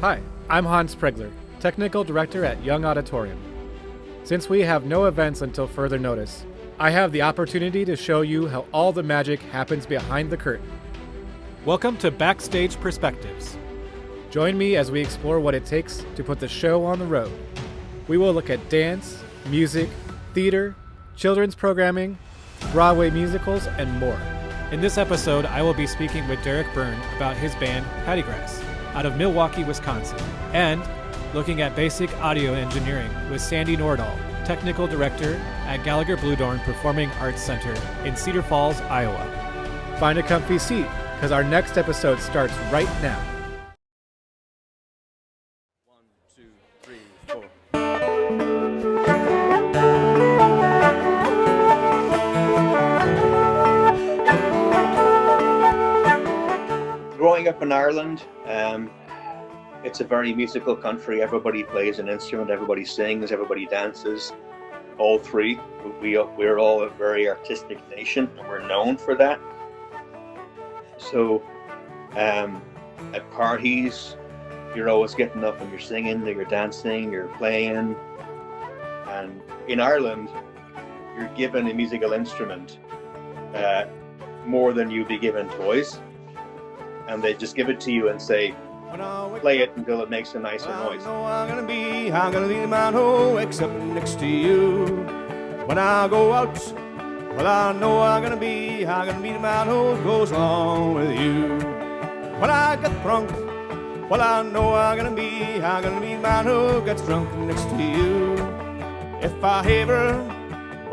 Hi, I'm Hans Pregler, Technical Director at Young Auditorium. Since we have no events until further notice, I have the opportunity to show you how all the magic happens behind the curtain. Welcome to Backstage Perspectives. Join me as we explore what it takes to put the show on the road. We will look at dance, music, theater, children's programming, Broadway musicals, and more. In this episode, I will be speaking with Derek Byrne about his band Paddygrass out of Milwaukee, Wisconsin, and looking at basic audio engineering with Sandy Nordahl, Technical Director at Gallagher Bluedorn Performing Arts Center in Cedar Falls, Iowa. Find a comfy seat, because our next episode starts right now. 1, 2, 3, 4. Growing up in Ireland, it's a very musical country. Everybody plays an instrument, everybody sings, everybody dances. All three. We're all a very artistic nation, and we're known for that. So, at parties, you're always getting up and you're singing, you're dancing, you're playing. And in Ireland, you're given a musical instrument more than you'd be given toys. And they just give it to you and say, play it until it makes a nicer noise. I'm gonna be the man who wakes up next to you. When I go out, well, I know I'm gonna be the man who goes along with you. When I get drunk, well, I know I'm gonna be the man who gets drunk next to you. If I haver,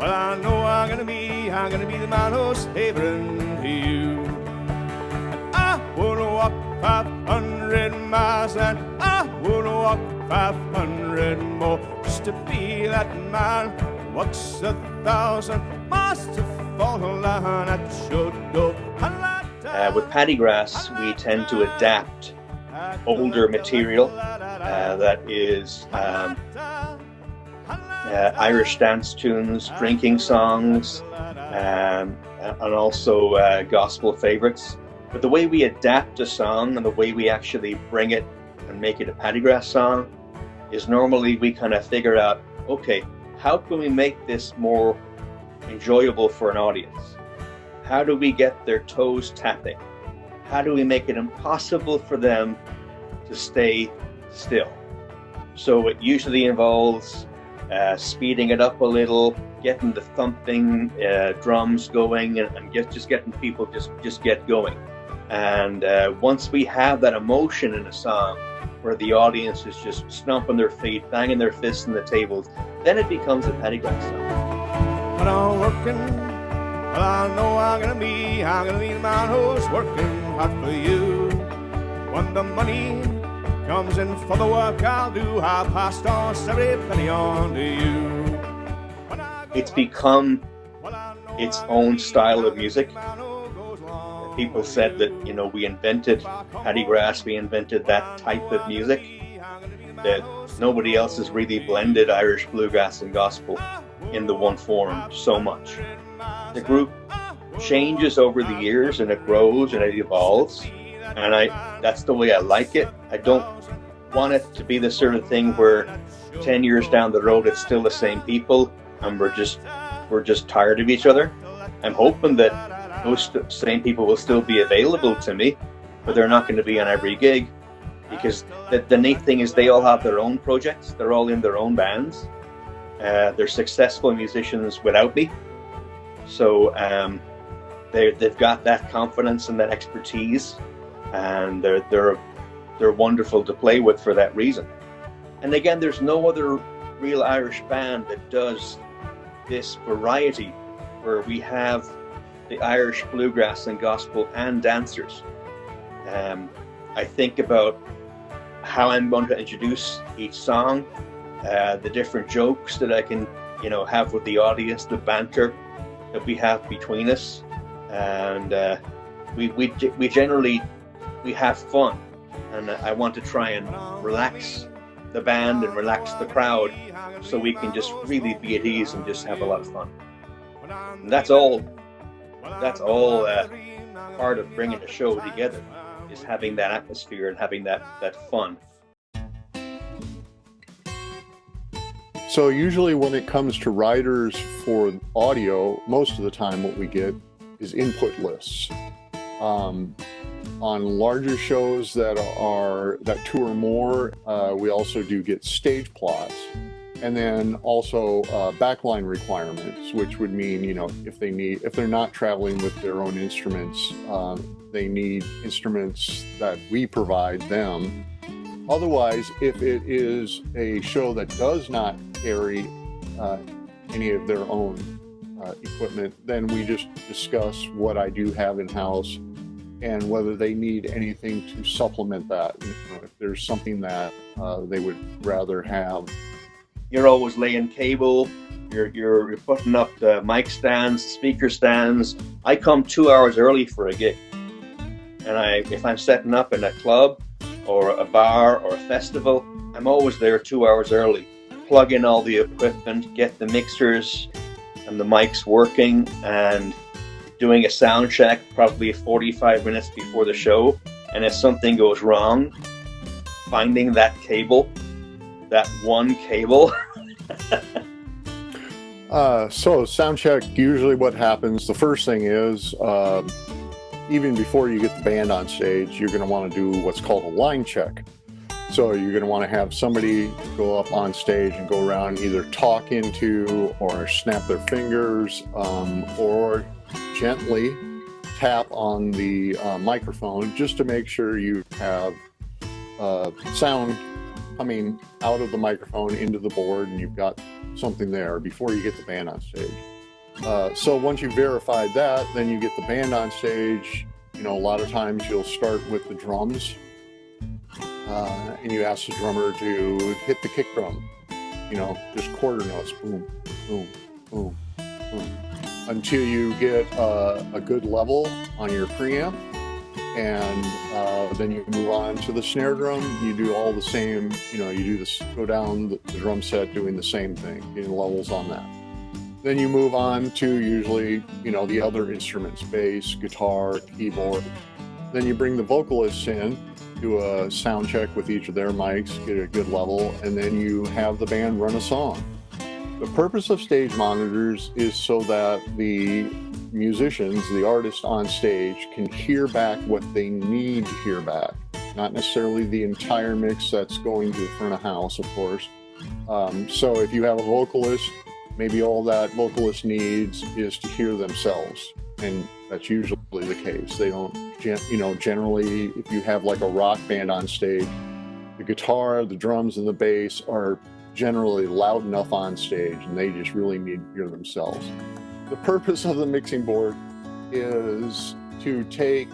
well, I know I'm gonna be the man who's havering to you. I wanna walk 500 miles and I wanna walk 500 more just to be that man who walks 1,000 miles to fall a line at your door. With Paddygrass, we tend to adapt older material that is Irish dance tunes, drinking songs, and also gospel favorites. But the way we adapt a song and the way we actually bring it and make it a Paddygrass song is normally we kind of figure out, okay, how can we make this more enjoyable for an audience? How do we get their toes tapping? How do we make it impossible for them to stay still? So it usually involves speeding it up a little, getting the thumping drums going, and just getting people just get going. And once we have that emotion in a song where the audience is just stomping their feet, banging their fists on the tables, then it becomes a Paddygrass song. When I'm working, well, I know I'm gonna be the man who's working hard for you. When the money comes in for the work I'll do, I'll pass on every penny on to you. It's become its own style of music. People said that, we invented Paddygrass, we invented that type of music, that nobody else has really blended Irish bluegrass and gospel in the one form so much. The group changes over the years and it grows and it evolves, and that's the way I like it. I don't want it to be the sort of thing where 10 years down the road it's still the same people and we're just tired of each other. I'm hoping that those same people will still be available to me, but they're not going to be on every gig, because the neat thing is they all have their own projects. They're all in their own bands. They're successful musicians without me, so they've got that confidence and that expertise, and they're wonderful to play with for that reason. And again, there's no other real Irish band that does this variety where we have the Irish bluegrass and gospel and dancers. I think about how I'm going to introduce each song, the different jokes that I can, have with the audience, the banter that we have between us, and we generally have fun. And I want to try and relax the band and relax the crowd, so we can just really be at ease and just have a lot of fun. And that's all part of bringing the show together, is having that atmosphere and having that fun. So usually when it comes to writers for audio, most of the time what we get is input lists. On larger shows that tour more, we also do get stage plots, and then also backline requirements, which would mean, if they're not traveling with their own instruments, they need instruments that we provide them. Otherwise, if it is a show that does not carry any of their own equipment, then we just discuss what I do have in-house and whether they need anything to supplement that. If there's something that they would rather have. You're always laying cable, you're putting up the mic stands, speaker stands. I come 2 hours early for a gig. And if I'm setting up in a club or a bar or a festival, I'm always there 2 hours early. Plug in all the equipment, get the mixers and the mics working, and doing a sound check probably 45 minutes before the show. And if something goes wrong, finding that cable, that one cable. So sound check, usually what happens, the first thing is, even before you get the band on stage, you're going to want to do what's called a line check. So you're going to want to have somebody go up on stage and go around, either talk into or snap their fingers, or gently tap on the microphone, just to make sure you have sound coming out of the microphone into the board and you've got something there before you get the band on stage. So once you've verified that, then you get the band on stage. A lot of times you'll start with the drums, and you ask the drummer to hit the kick drum, just quarter notes, boom, boom, boom, boom, until you get a good level on your preamp. And then you move on to the snare drum. You do all the same, you do this, go down the drum set doing the same thing, getting levels on that. Then you move on to usually, the other instruments, bass, guitar, keyboard. Then you bring the vocalists in, do a sound check with each of their mics, get a good level, and then you have the band run a song. The purpose of stage monitors is so that the musicians, the artists on stage, can hear back what they need to hear back. Not necessarily the entire mix that's going to the front of house, of course. So if you have a vocalist, maybe all that vocalist needs is to hear themselves, and that's usually the case. They don't, generally, if you have like a rock band on stage, the guitar, the drums, and the bass are generally loud enough on stage, and they just really need to hear themselves. The purpose of the mixing board is to take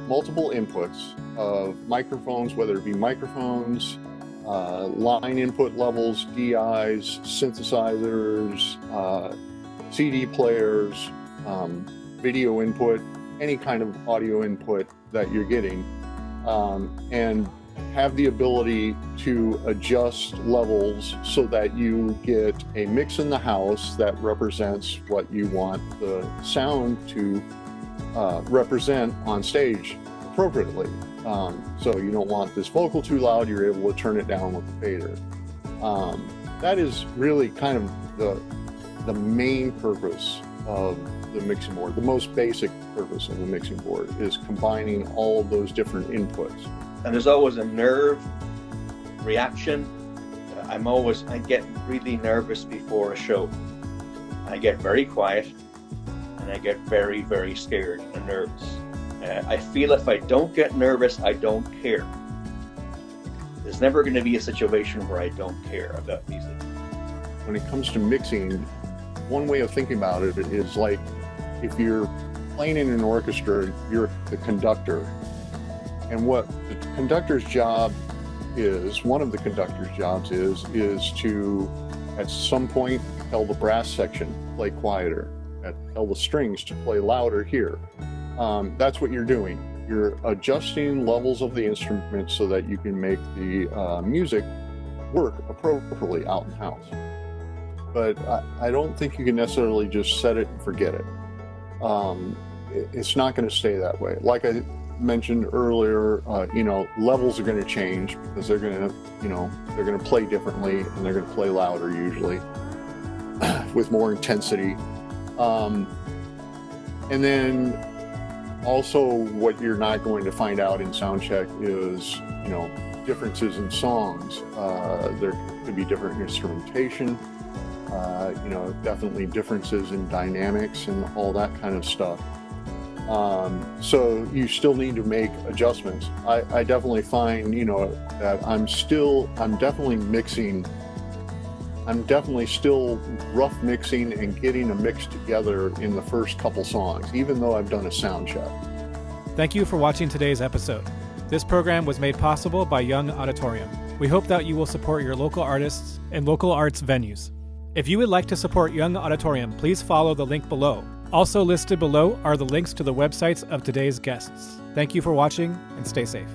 multiple inputs of microphones, whether it be microphones, line input levels, DIs, synthesizers, CD players, video input, any kind of audio input that you're getting, and have the ability to adjust levels so that you get a mix in the house that represents what you want the sound to represent on stage appropriately. So you don't want this vocal too loud, you're able to turn it down with the fader. That is really kind of the main purpose of the mixing board. The most basic purpose of the mixing board is combining all of those different inputs. And there's always a nerve reaction. I get really nervous before a show. I get very quiet, and I get very, very scared and nervous. I feel if I don't get nervous, I don't care. There's never going to be a situation where I don't care about music. When it comes to mixing, one way of thinking about it is like if you're playing in an orchestra, you're the conductor. And what the conductor's job is, one of the conductor's jobs is to, at some point, tell the brass section, play quieter, tell the strings to play louder here. That's what you're doing. You're adjusting levels of the instrument so that you can make the music work appropriately out in house. But I don't think you can necessarily just set it and forget it. It's not going to stay that way. Like mentioned earlier, levels are going to change because they're going to play differently, and they're going to play louder usually with more intensity. And then also what you're not going to find out in sound check is, differences in songs. There could be different instrumentation, definitely differences in dynamics and all that kind of stuff. So you still need to make adjustments. I definitely find, that I'm definitely still rough mixing and getting a mix together in the first couple songs, even though I've done a sound check. Thank you for watching today's episode. This program was made possible by Young Auditorium. We hope that you will support your local artists and local arts venues. If you would like to support Young Auditorium, please follow the link below. Also listed below are the links to the websites of today's guests. Thank you for watching, and stay safe.